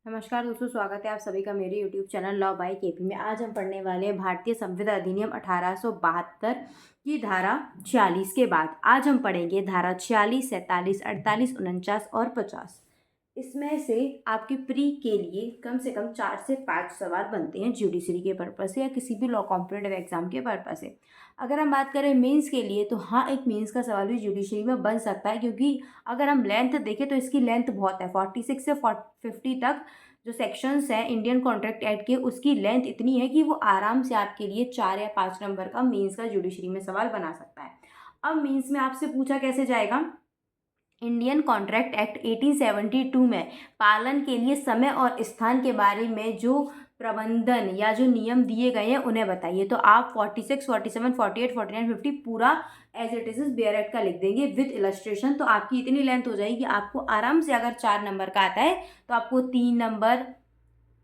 नमस्कार दोस्तों, स्वागत है आप सभी का मेरे YouTube channel law by KP में। आज हम पढ़ने वाले हैं भारतीय संविदा अधिनियम 1872 की धारा 46 के बाद। आज हम पढ़ेंगे धारा 46, 47, 48, 49 और 50। इसमें से आपके प्री के लिए कम से कम 4 से 5 सवाल बनते हैं जुडिशरी के पर्पज़ से या किसी भी लॉ कॉम्पिटेटिव एग्जाम के पर्पज़ से। अगर हम बात करें मेंस के लिए तो हाँ, एक मेंस का सवाल भी जुडिशरी में बन सकता है, क्योंकि अगर हम लेंथ देखें तो इसकी लेंथ बहुत है। 46 से 50 तक जो सेक्शंस हैं इंडियन कॉन्ट्रैक्ट एक्ट के, उसकी लेंथ इतनी है कि वो आराम से आपके लिए 4 या 5 नंबर का मेंस का जुडिशरी में सवाल बना सकता है। अब मेंस में आपसे पूछा कैसे जाएगा, इंडियन कॉन्ट्रैक्ट एक्ट 1872 में पालन के लिए समय और स्थान के बारे में जो प्रबंधन या जो नियम दिए गए हैं उन्हें बताइए। तो आप 46, 47, 48, 49, 50 पूरा एज इट इज बेयर का लिख देंगे विद इलस्ट्रेशन। तो आपकी इतनी लेंथ हो जाएगी, आपको आराम से अगर 4 नंबर का आता है तो आपको 3 नंबर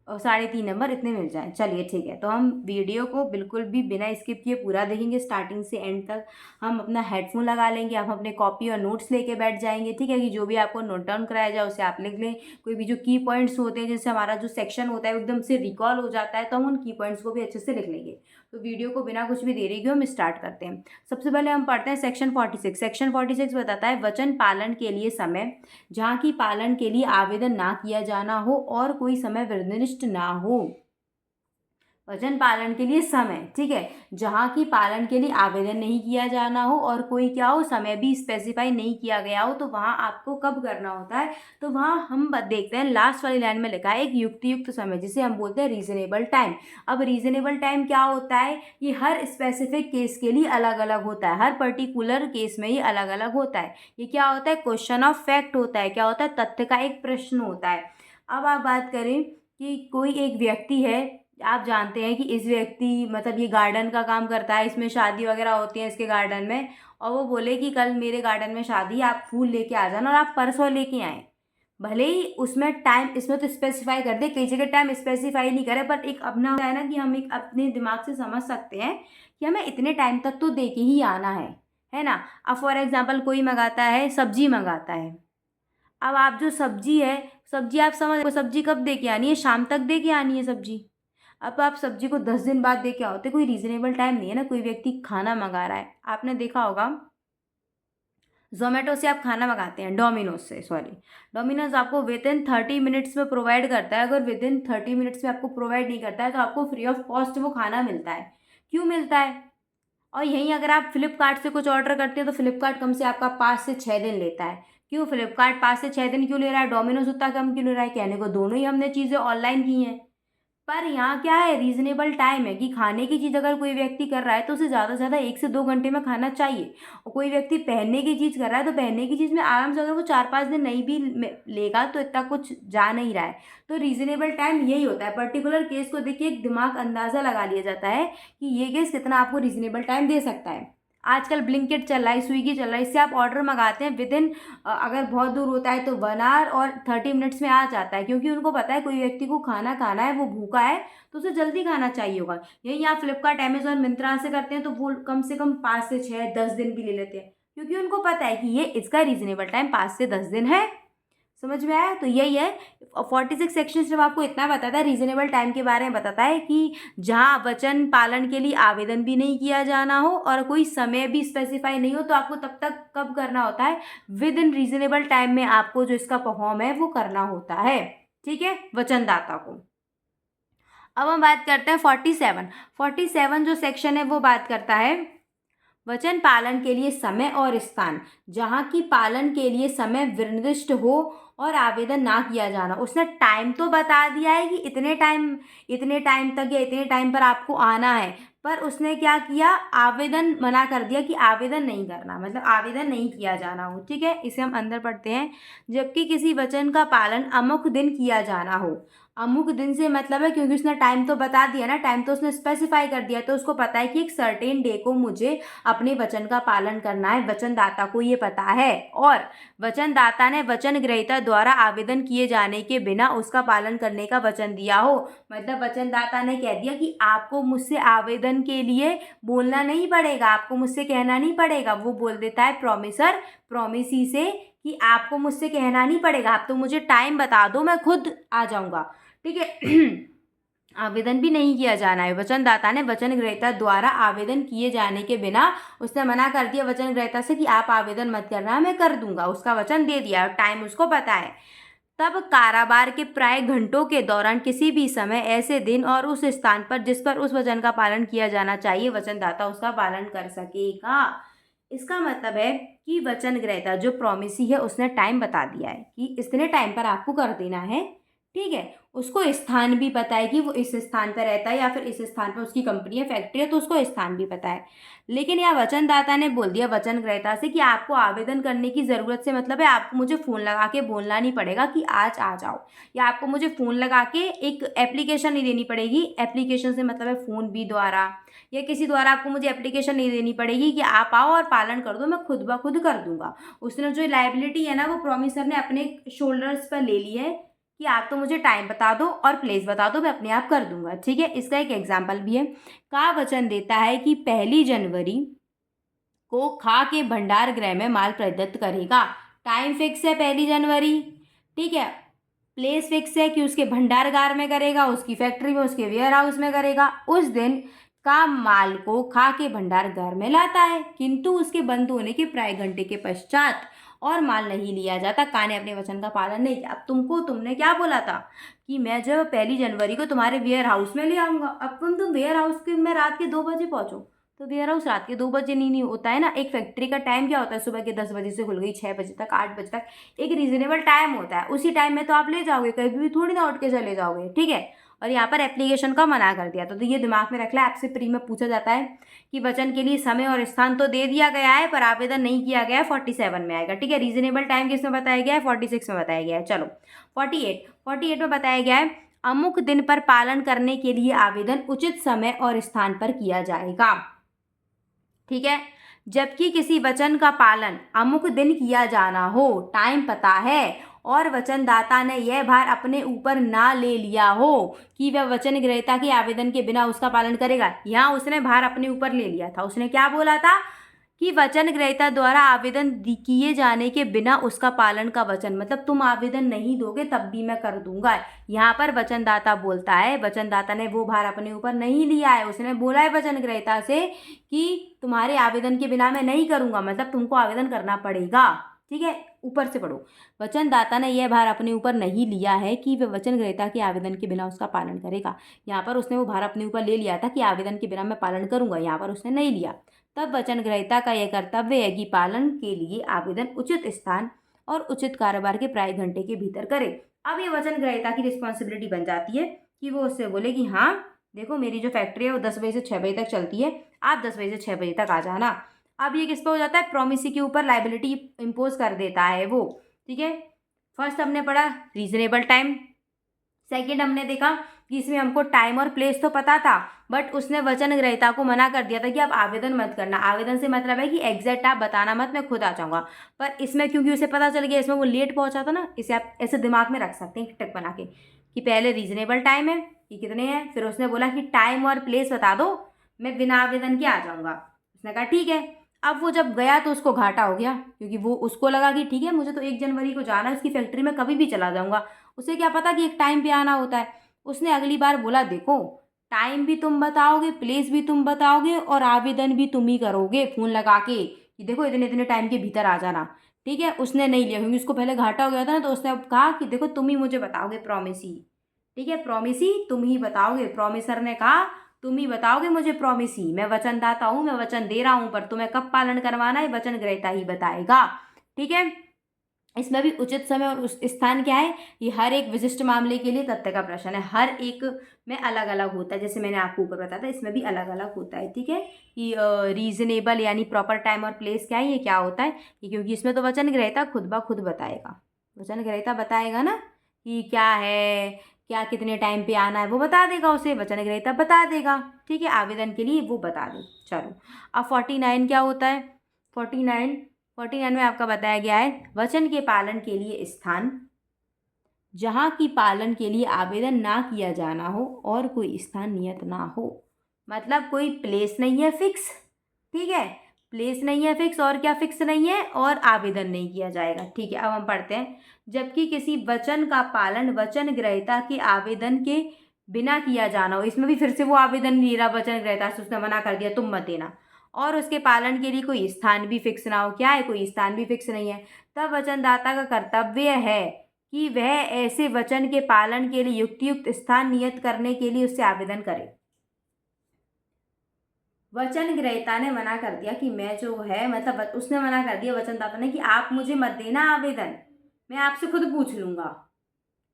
और 3.5 नंबर इतने मिल जाएं। चलिए ठीक है, तो हम वीडियो को बिल्कुल भी बिना स्किप किए पूरा देखेंगे स्टार्टिंग से एंड तक। हम अपना हेडफोन लगा लेंगे, आप अपने कॉपी और नोट्स लेके बैठ जाएंगे, ठीक है, कि जो भी आपको नोट डाउन कराया जाए उसे आप लिख लें। कोई भी जो की पॉइंट्स होते हैं, जैसे हमारा जो सेक्शन होता है एकदम से रिकॉल हो जाता है, तो हम उन की पॉइंट्स को भी अच्छे से लिख लेंगे। तो वीडियो को बिना कुछ भी देरी के हम स्टार्ट करते हैं। सबसे पहले हम पढ़ते हैं सेक्शन 46। सेक्शन 46 बताता है वचन पालन के लिए समय जहाँ की पालन के लिए आवेदन ना किया जाना हो और कोई समय निर्दिष्ट ना हो। वचन पालन के लिए समय, ठीक है, जहाँ की पालन के लिए आवेदन नहीं किया जाना हो और कोई क्या हो, समय भी स्पेसिफाई नहीं किया गया हो, तो वहाँ आपको कब करना होता है। तो वहाँ हम देखते हैं लास्ट वाली लाइन में लिखा है एक युक्त समय, जिसे हम बोलते हैं रीजनेबल टाइम। अब रीजनेबल टाइम क्या होता है, ये हर स्पेसिफिक केस के लिए अलग अलग होता है, हर पर्टिकुलर केस में ये अलग अलग होता है। ये क्या होता है, क्वेश्चन ऑफ फैक्ट होता है, क्या होता है, तथ्य का एक प्रश्न होता है। अब आप बात करें कि कोई एक व्यक्ति है, आप जानते हैं कि इस व्यक्ति मतलब ये गार्डन का काम करता है, इसमें शादी वगैरह होती है इसके गार्डन में, और वो बोले कि कल मेरे गार्डन में शादी है, आप फूल लेके आ जाना, और आप परसों लेके आए। भले ही उसमें टाइम, इसमें तो स्पेसिफाई कर दे, कई जगह टाइम स्पेसिफाई नहीं करे, पर एक अपना होता है ना कि हम एक अपने दिमाग से समझ सकते हैं कि हमें इतने टाइम तक तो दे के ही आना है ना। अब फॉर एग्जाम्पल कोई मंगाता है, सब्जी मंगाता है। अब आप जो सब्जी है, सब्जी आप समझ, वो सब्जी कब दे के आनी है, शाम तक दे के आनी है सब्जी। अब आप सब्जी को 10 दिन बाद दे के आओ तो कोई रीजनेबल टाइम नहीं है ना। कोई व्यक्ति खाना मंगा रहा है, आपने देखा होगा जोमेटो से आप खाना मंगाते हैं, डोमिनोज से, सॉरी, डोमिनोज आपको विद इन 30 मिनट्स में प्रोवाइड करता है। अगर विद इन 30 मिनट्स में आपको प्रोवाइड नहीं करता है तो आपको फ्री ऑफ कॉस्ट वो खाना मिलता है। क्यों मिलता है। और यहीं अगर आप फ्लिपकार्ट से कुछ ऑर्डर करते हैं तो फ्लिपकार्ट कम से आपका 5 से 6 दिन लेता है। क्यों फ्लिपकार्ट 5 से 6 दिन क्यों ले रहा है, डोमिनोज उतना कम क्यों ले रहा है। कहने को दोनों ही हमने चीज़ें ऑनलाइन की हैं, पर यहाँ क्या है, रीजनेबल टाइम है कि खाने की चीज़ अगर कोई व्यक्ति कर रहा है तो उसे ज़्यादा से ज़्यादा 1 से 2 घंटे में खाना चाहिए। और कोई व्यक्ति पहनने की चीज़ कर रहा है तो पहनने की चीज़ में आराम से अगर वो 4-5 दिन नहीं भी लेगा तो इतना कुछ जा नहीं रहा है। तो रीजनेबल टाइम यही होता है, पर्टिकुलर केस को देखिए एक दिमाग अंदाज़ा लगा लिया जाता है कि ये केस कितना आपको रीजनेबल टाइम दे सकता है। आजकल ब्लिंकिट चल रहा है, स्विगी चल रहा है, इससे आप ऑर्डर मंगाते हैं, विद इन अगर बहुत दूर होता है तो 1 आवर और 30 मिनट्स में आ जाता है, क्योंकि उनको पता है कोई व्यक्ति को खाना खाना है, वो भूखा है, तो उसे जल्दी खाना चाहिए होगा। यही आप फ्लिपकार्ट, अमेजोन, मिंत्रा से करते हैं तो वो कम से कम 5 से 6, 10 दिन भी ले लेते हैं, क्योंकि उनको पता है कि ये इसका रीजनेबल टाइम 5 से 10 दिन है। समझ में आया। तो यही है 46 सेक्शन जब आपको इतना बताता है रीजनेबल टाइम के बारे में, बताता है कि जहाँ वचन पालन के लिए आवेदन भी नहीं किया जाना हो और कोई समय भी स्पेसिफाई नहीं हो, तो आपको तब तक कब करना होता है, विद इन रीजनेबल टाइम में आपको जो इसका परफॉर्म है वो करना होता है, ठीक है, वचनदाता को। अब हम बात करते हैं 47 जो सेक्शन है वो बात करता है वचन पालन के लिए समय और स्थान जहाँ की पालन के लिए समय निर्दिष्ट हो और आवेदन ना किया जाना। उसने टाइम तो बता दिया है कि इतने टाइम तक या इतने टाइम पर आपको आना है, पर उसने क्या किया, आवेदन मना कर दिया कि आवेदन नहीं करना, मतलब आवेदन नहीं किया जाना हो, ठीक है। इसे हम अंदर पढ़ते हैं। जबकि किसी वचन का पालन अमुक दिन किया जाना हो, अमुक दिन से मतलब है क्योंकि उसने टाइम तो बता दिया ना, टाइम तो उसने स्पेसिफाई कर दिया, तो उसको पता है कि एक सर्टेन डे को मुझे अपने वचन का पालन करना है, वचनदाता को ये पता है। और वचनदाता ने वचन ग्रहीता द्वारा आवेदन किए जाने के बिना उसका पालन करने का वचन दिया हो, मतलब वचनदाता ने कह दिया कि आपको मुझसे आवेदन आवेदन के लिए बोलना नहीं पड़ेगा, आपको मुझसे कहना नहीं पड़ेगा। वो बोल देता है प्रॉमिसर प्रॉमिसी से कि आपको मुझसे कहना नहीं पड़ेगा, आप तो मुझे टाइम बता दो, मैं खुद आ जाऊँगा। ठीक है। आवेदन भी नहीं किया जाना है। वचनदाता ने वचन ग्रहीता द्वारा आवेदन किए जाने के बिना उसने मना कर दिया वचन ग्रहीता से कि आप आवेदन मत करना, मैं कर दूंगा, उसका वचन दे दिया और टाइम उसको पता है। तब कारावार के प्राय घंटों के दौरान किसी भी समय ऐसे दिन और उस स्थान पर जिस पर उस वचन का पालन किया जाना चाहिए वचनदाता उसका पालन कर सकेगा। इसका मतलब है कि वचन ग्रहीता जो प्रॉमिसी है उसने टाइम बता दिया है कि इतने टाइम पर आपको कर देना है। ठीक है, उसको स्थान भी पता है कि वो इस स्थान पर रहता है या फिर इस स्थान पर उसकी कंपनी है, फैक्ट्री है, तो उसको स्थान भी पता है। लेकिन यहाँ वचनदाता ने बोल दिया वचन ग्रहीता से कि आपको आवेदन करने की ज़रूरत से मतलब है आपको मुझे फ़ोन लगा के बोलना नहीं पड़ेगा कि आज आ जाओ, या आपको मुझे फ़ोन लगा के एक एप्लीकेशन नहीं देनी पड़ेगी। एप्लीकेशन से मतलब है फ़ोन भी द्वारा या किसी द्वारा आपको मुझे एप्लीकेशन नहीं देनी पड़ेगी कि आप आओ और पालन कर दो, मैं खुद ब खुद कर दूंगा। उसने जो लाइबिलिटी है ना वो प्रॉमिसर ने अपने शोल्डर्स पर ले ली है कि आप तो मुझे टाइम बता दो और प्लेस बता दो, मैं अपने आप कर दूंगा। ठीक है, इसका एक एग्जाम्पल भी है। का वचन देता है कि 1 जनवरी को खा के भंडार गृह में माल प्रदत्त करेगा। टाइम फिक्स है 1 जनवरी। ठीक है, प्लेस फिक्स है कि उसके भंडारगार में करेगा, उसकी फैक्ट्री में, उसके वेयर हाउस में करेगा। उस दिन का माल को खा के भंडारगार में लाता है, किंतु उसके बंद होने के प्राय घंटे के पश्चात और माल नहीं लिया जाता। का ने अपने वचन का पालन नहीं किया। अब तुमने क्या बोला था कि मैं जब 1 जनवरी को तुम्हारे वेयर हाउस में ले आऊँगा, अब तुम वेयर हाउस के में रात के 2 बजे पहुँचो, तो वेयर हाउस रात के 2 बजे नहीं होता है ना। एक फैक्ट्री का टाइम क्या होता है, सुबह के 10 बजे से खुल गई 6 बजे तक, 8 बजे तक, एक रीजनेबल टाइम होता है। उसी टाइम में तो आप ले जाओगे, कभी भी थोड़ी ना उठ के चले जाओगे। ठीक है, और यहाँ पर एप्लीकेशन का मना कर दिया, तो ये दिमाग में रख ले। आपसे प्री में पूछा जाता है कि वचन के लिए समय और स्थान तो दे दिया गया है पर आवेदन नहीं किया गया है, 47 में आएगा। ठीक है, रीजनेबल टाइम किसमें बताया गया है, 46 में बताया गया है। चलो 48 में बताया गया है अमुक दिन पर पालन करने के लिए आवेदन उचित समय और स्थान पर किया जाएगा। ठीक है, जबकि किसी वचन का पालन अमुक दिन किया जाना हो, टाइम पता है और वचनदाता ने यह भार अपने ऊपर ना ले लिया हो कि वह वचन ग्रहीता के आवेदन के बिना उसका पालन करेगा। यहाँ उसने भार अपने ऊपर ले लिया था। उसने क्या बोला था कि वचन ग्रहीता द्वारा आवेदन किए जाने के बिना उसका पालन का वचन, मतलब तुम आवेदन नहीं दोगे तब भी मैं कर दूंगा। यहाँ पर वचनदाता बोलता है, वचनदाता ने वो भार अपने ऊपर नहीं लिया है। उसने बोला है वचन ग्रहीता से कि तुम्हारे आवेदन के बिना मैं नहीं करूंगा, मतलब तुमको आवेदन करना पड़ेगा। ठीक है, ऊपर से पढ़ो। वचनदाता ने यह भार अपने ऊपर नहीं लिया है कि वह वचन ग्रहीता के आवेदन के बिना उसका पालन करेगा। यहाँ पर उसने वो भार अपने ऊपर ले लिया था कि आवेदन के बिना मैं पालन करूंगा, यहाँ पर उसने नहीं लिया। तब वचन ग्रहीता का यह कर्तव्य है कि पालन के लिए आवेदन उचित स्थान और उचित कारोबार के प्राय घंटे के भीतर करे। अब ये वचन ग्रहीता की रिस्पॉन्सिबिलिटी बन जाती है कि वो उससे बोले कि हाँ देखो मेरी जो फैक्ट्री है वो 10 बजे से 6 बजे तक चलती है, आप 10 बजे से 6 बजे तक आ जाना। अब ये किस पे हो जाता है, प्रॉमिसी के ऊपर लाइबिलिटी इम्पोज कर देता है वो। ठीक है, फर्स्ट हमने पढ़ा रीजनेबल टाइम, सेकंड हमने देखा कि इसमें हमको टाइम और प्लेस तो पता था बट उसने वचन ग्रहीता को मना कर दिया था कि आप आवेदन मत करना। आवेदन से मतलब है कि एग्जैक्ट आप बताना मत, मैं खुद आ जाऊंगा। पर इसमें क्योंकि उसे पता चल गया इसमें वो लेट पहुंचा था ना, इसे आप ऐसे दिमाग में रख सकते हैं टिक बना के कि पहले रीजनेबल टाइम है कि कितने हैं, फिर उसने बोला कि टाइम और प्लेस बता दो, मैं बिना आवेदन के आ जाऊंगा। उसने कहा ठीक है। अब वो जब गया तो उसको घाटा हो गया क्योंकि वो उसको लगा कि ठीक है मुझे तो 1 जनवरी को जाना है, उसकी फैक्ट्री में कभी भी चला जाऊंगा। उसे क्या पता कि एक टाइम पे आना होता है। उसने अगली बार बोला देखो टाइम भी तुम बताओगे, प्लेस भी तुम बताओगे और आवेदन भी तुम ही करोगे फ़ोन लगा के कि देखो इतने इतने टाइम के भीतर आ जाना। ठीक है, उसने नहीं लिया क्योंकि उसको पहले घाटा हो गया था ना, तो उसने अब कहा कि देखो तुम ही मुझे बताओगे प्रॉमिसी। ठीक है, प्रॉमिसी तुम ही बताओगे। प्रॉमिसर ने कहा तुम ही बताओगे मुझे प्रॉमिसी, मैं वचनदाता हूँ, मैं वचन दे रहा हूँ, पर तुम्हें कब पालन करवाना है वचन ग्रहीता ही बताएगा। ठीक है, इसमें भी उचित समय और उस स्थान क्या है, ये हर एक विशिष्ट मामले के लिए तथ्य का प्रश्न है, हर एक में अलग अलग होता है। जैसे मैंने आपको ऊपर बताया था इसमें भी अलग अलग होता है। ठीक है, कि रीजनेबल यानी प्रॉपर टाइम और प्लेस क्या है, ये क्या होता है, कि क्योंकि इसमें तो वचन ग्रहीता खुद ब खुद बताएगा। वचन ग्रहीता बताएगा ना कि क्या है, क्या कितने टाइम पे आना है, वो बता देगा, उसे वचन ग्रहीता बता देगा। ठीक है, आवेदन के लिए वो बता दे। चलो अब 49 क्या होता है, 49 में आपका बताया गया है वचन के पालन के लिए स्थान जहाँ की पालन के लिए आवेदन ना किया जाना हो और कोई स्थान नियत ना हो। मतलब कोई प्लेस नहीं है फिक्स, ठीक है, प्लेस नहीं है फिक्स, और क्या फिक्स नहीं है, और आवेदन नहीं किया जाएगा। ठीक है, अब हम पढ़ते हैं। जबकि किसी वचन का पालन वचन ग्रहीता के आवेदन के बिना किया जाना हो, इसमें भी फिर से वो आवेदन नहीं रहा, वचन ग्रहीता से उसने मना कर दिया तुम मत देना, और उसके पालन के लिए कोई स्थान भी फिक्स ना हो, क्या है, कोई स्थान भी फिक्स नहीं है, तब वचनदाता का कर्तव्य है कि वह ऐसे वचन के पालन के लिए युक्त स्थान नियत करने के लिए उससे आवेदन करे। वचन ग्रहीता ने मना कर दिया कि मैं जो है, मतलब उसने मना कर दिया वचनदाता ने कि आप मुझे मत देना आवेदन, मैं आपसे खुद पूछ लूंगा।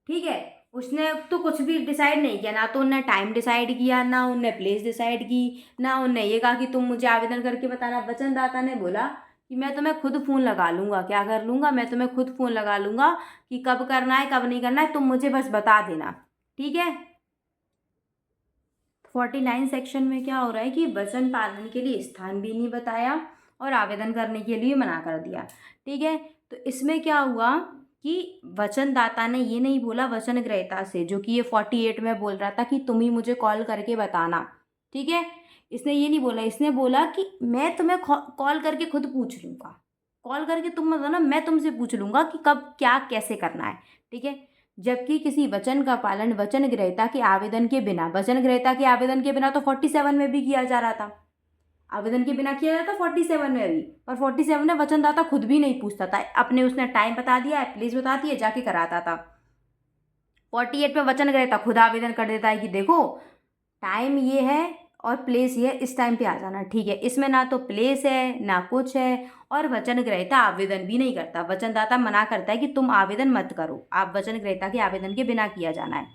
ठीक है, उसने तो कुछ भी डिसाइड नहीं किया, ना तो उनने टाइम डिसाइड किया, ना उनने प्लेस डिसाइड की, ना उनने ये कहा कि तुम मुझे आवेदन करके बताना। वचनदाता ने बोला कि मैं तुम्हें खुद फ़ोन लगा लूंगा, क्या कर लूंगा, मैं तुम्हें खुद फ़ोन लगा लूंगा कि कब करना है कब नहीं करना है, तुम मुझे बस बता देना। ठीक है, 49 सेक्शन में क्या हो रहा है कि वचन पालन के लिए स्थान भी नहीं बताया और आवेदन करने के लिए मना कर दिया। ठीक है, तो इसमें क्या हुआ कि वचनदाता ने ये नहीं बोला वचन ग्रहीता से, जो कि ये 48 में बोल रहा था कि तुम ही मुझे कॉल करके बताना। ठीक है, इसने ये नहीं बोला, इसने बोला कि मैं तुम्हें कॉल करके खुद पूछ लूँगा, कॉल करके तुम बताना, मैं तुमसे पूछ लूँगा कि कब क्या कैसे करना है। ठीक है, जबकि किसी वचन का पालन वचन ग्रहीता के आवेदन के बिना, वचन ग्रहीता के आवेदन के बिना तो 47 में भी किया जा रहा था, आवेदन के बिना किया जाता 47 में भी, पर 47 में वचनदाता खुद भी नहीं पूछता था, अपने उसने टाइम बता दिया है, प्लेस बता दिए, जाके कराता था। 48 में वचन ग्रहीता खुद आवेदन कर देता है कि देखो टाइम ये है और प्लेस ये है, इस टाइम पे आ जाना। ठीक है, इसमें ना तो प्लेस है ना कुछ है, और वचन ग्रहीता आवेदन भी नहीं करता, वचनदाता मना करता है कि तुम आवेदन मत करो, आप वचन ग्रहीता के आवेदन के बिना किया जाना है,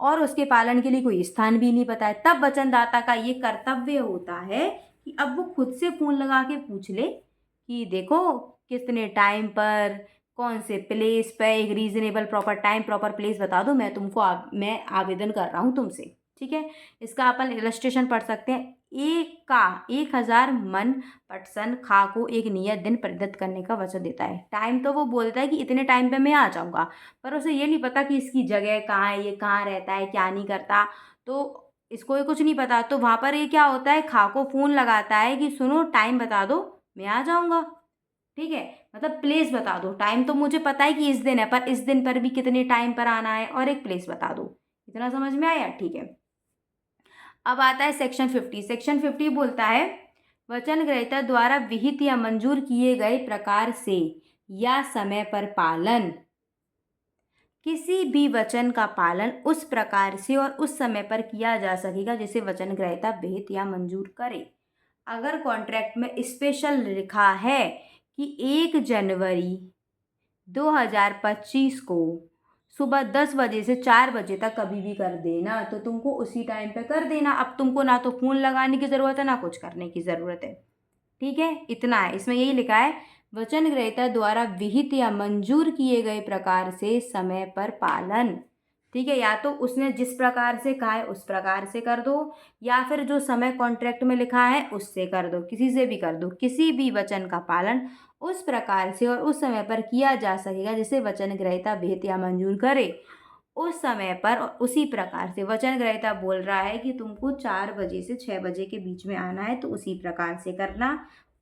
और उसके पालन के लिए कोई स्थान भी नहीं पता है। तब वचनदाता का ये कर्तव्य होता है कि अब वो खुद से फ़ोन लगा के पूछ ले कि देखो कितने टाइम पर, कौन से प्लेस पे, एक reasonable proper time proper place बता दो, मैं तुमको मैं आवेदन कर रहा हूँ तुमसे। ठीक है, इसका अपन इलस्ट्रेशन पढ़ सकते हैं। 1000 मन पटसन खा को एक नियत दिन प्रदत्त करने का वचन देता है। टाइम तो वो बोलता है कि इतने टाइम पे मैं आ जाऊँगा, पर उसे ये नहीं पता कि इसकी जगह कहाँ है, ये कहाँ रहता है, क्या नहीं करता, तो इसको ये कुछ नहीं पता। तो वहाँ पर ये क्या होता है, खा को फ़ोन लगाता है कि सुनो टाइम बता दो, मैं आ जाऊँगा। ठीक है, मतलब प्लेस बता दो, टाइम तो मुझे पता है कि इस दिन है, पर इस दिन पर भी कितने टाइम पर आना है, और एक प्लेस बता दो। इतना समझ में आया? ठीक है, अब आता है सेक्शन 50। सेक्शन 50 बोलता है वचन ग्रहीता द्वारा विहित या मंजूर किए गए प्रकार से या समय पर पालन, किसी भी वचन का पालन उस प्रकार से और उस समय पर किया जा सकेगा जिसे वचन ग्रहीता विहित या मंजूर करे। अगर कॉन्ट्रैक्ट में स्पेशल लिखा है कि 1 जनवरी 2025 को सुबह 10 बजे से 4 बजे तक कभी भी कर देना, तो तुमको उसी टाइम पे कर देना। अब तुमको ना तो फ़ोन लगाने की ज़रूरत है ना कुछ करने की ज़रूरत है। ठीक है, इतना है, इसमें यही लिखा है वचन ग्रहीता द्वारा विहित या मंजूर किए गए प्रकार से समय पर पालन। ठीक है, या तो उसने जिस प्रकार से कहा है उस प्रकार से कर दो, या फिर जो समय कॉन्ट्रैक्ट में लिखा है उससे कर दो, किसी से भी कर दो। किसी भी वचन का पालन उस प्रकार से और उस समय पर किया जा सकेगा जिसे वचन ग्रहीता विहित या मंजूर करे। उस समय पर और उसी प्रकार से वचन ग्रहीता बोल रहा है कि तुमको 4 बजे से 6 बजे के बीच में आना है, तो उसी प्रकार से करना,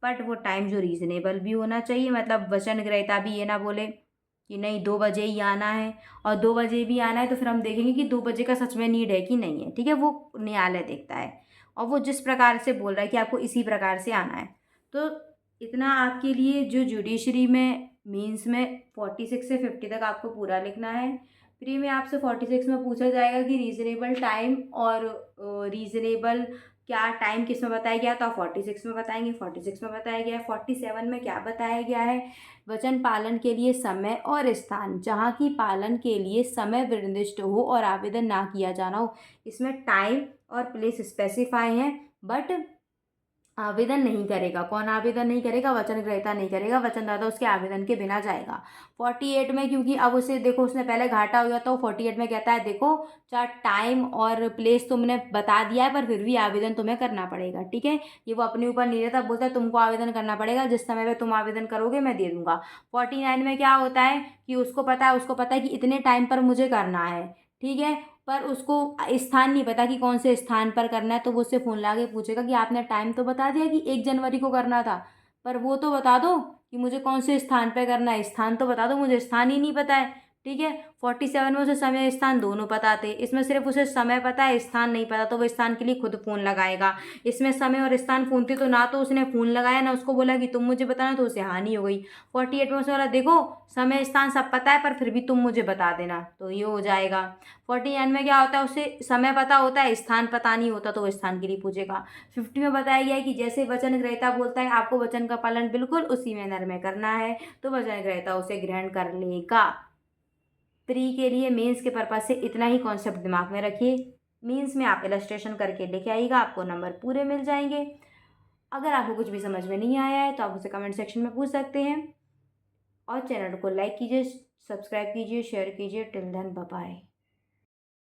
बट वो टाइम जो रीज़नेबल भी होना चाहिए। मतलब वचन ग्रहीता भी ये ना बोले कि नहीं 2 बजे ही आना है, और 2 बजे भी आना है तो फिर हम देखेंगे कि 2 बजे का सच में नीड है कि नहीं है। ठीक है, वो न्यायालय देखता है, और वो जिस प्रकार से बोल रहा है कि आपको इसी प्रकार से आना है। तो इतना आपके लिए जो जुडिशरी में मीन्स में 46 से 50 तक आपको पूरा लिखना है। प्री में आपसे 46 में पूछा जाएगा कि रीज़नेबल टाइम और रीज़नेबल क्या टाइम किस में बताया गया, तो आप 46 में बताएंगे, 46 में बताया गया है। 47 में क्या बताया गया है, वचन पालन के लिए समय और स्थान जहाँ की पालन के लिए समय निर्दिष्ट हो और आवेदन ना किया जाना हो। इसमें टाइम और प्लेस स्पेसिफाई हैं, बट आवेदन नहीं करेगा। कौन आवेदन नहीं करेगा? वचन ग्रहीता नहीं करेगा, वचनदाता उसके आवेदन के बिना जाएगा। 48 में क्योंकि अब उसे देखो उसने पहले घाटा हो गया, तो 48 में कहता है देखो चाहे टाइम और प्लेस तुमने बता दिया है पर फिर भी आवेदन तुम्हें करना पड़ेगा। ठीक है, ये वो अपने ऊपर नहीं रहता, बोलता है तुमको आवेदन करना पड़ेगा, जिस समय पर तुम आवेदन करोगे मैं दे दूंगा। 49 में क्या होता है कि उसको पता है कि इतने टाइम पर मुझे करना है। ठीक है, पर उसको स्थान नहीं पता कि कौन से स्थान पर करना है, तो वो उससे फ़ोन लगा के पूछेगा कि आपने टाइम तो बता दिया कि 1 जनवरी को करना था, पर वो तो बता दो कि मुझे कौन से स्थान पे करना है, स्थान तो बता दो, मुझे स्थान ही नहीं पता है। ठीक है, 47 में उसे समय स्थान दोनों पता थे, इसमें सिर्फ उसे समय पता है, स्थान नहीं पता, तो वो स्थान के लिए खुद फ़ोन लगाएगा। इसमें समय और स्थान फ़ोन थे, तो ना तो उसने फ़ोन लगाया, ना उसको बोला कि तुम मुझे बताना, तो उसे हानि हो गई। 48 में उसने बोला देखो समय स्थान सब पता है, पर फिर भी तुम मुझे बता देना, तो ये हो जाएगा। 49 में क्या होता है, उसे समय पता होता है, स्थान पता नहीं होता, तो वो स्थान के लिए पूछेगा। 50 में बताया गया है कि जैसे वचन ग्रहीता बोलता है आपको वचन का पालन बिल्कुल उसी मैनर में करना है, तो वचन ग्रहीता उसे ग्रहण कर लेगा। प्री के लिए मेंस के पर्पज से इतना ही कॉन्सेप्ट दिमाग में रखिए। मीन्स में आप इलस्ट्रेशन करके लेके आइएगा, आपको नंबर पूरे मिल जाएंगे। अगर आपको कुछ भी समझ में नहीं आया है तो आप उसे कमेंट सेक्शन में पूछ सकते हैं, और चैनल को लाइक कीजिए, सब्सक्राइब कीजिए, शेयर कीजिए। Till then bye bye.